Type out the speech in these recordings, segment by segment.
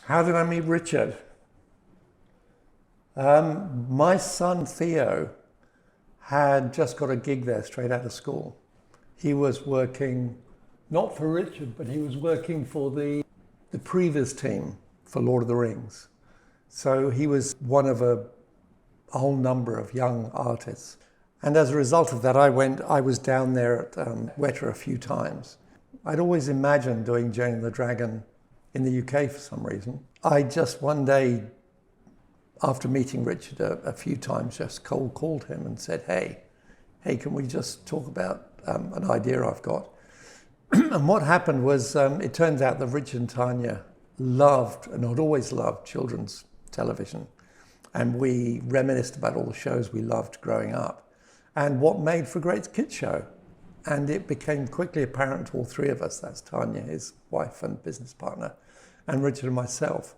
How did I meet Richard? My son Theo had just got a gig there straight out of school. He was working, not for Richard, but he was working for the previs team for Lord of the Rings. So he was one of a whole number of young artists. And as a result of that, I was down there at Wētā a few times. I'd always imagined doing Jane and the Dragon in the UK for some reason. I just one day, after meeting Richard a few times, just cold called him and said, hey, can we just talk about an idea I've got? And what happened was, it turns out that Richard and Tanya loved, and had always loved, children's television. And we reminisced about all the shows we loved growing up and what made for a great kids show. And it became quickly apparent to all three of us, that's Tanya, his wife and business partner, and Richard and myself,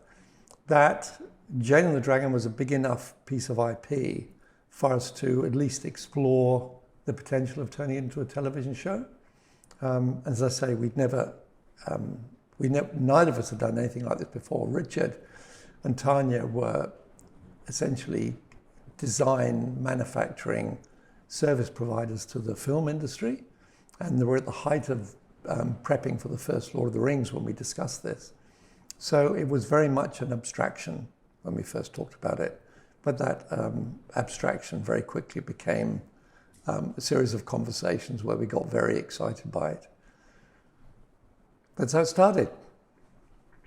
that Jane and the Dragon was a big enough piece of IP for us to at least explore the potential of turning it into a television show. As I say, neither of us had done anything like this before. Richard and Tanya were essentially design, manufacturing, service providers to the film industry. And they were at the height of prepping for the first Lord of the Rings when we discussed this. So it was very much an abstraction when we first talked about it. But that abstraction very quickly became a series of conversations where we got very excited by it. That's how it started.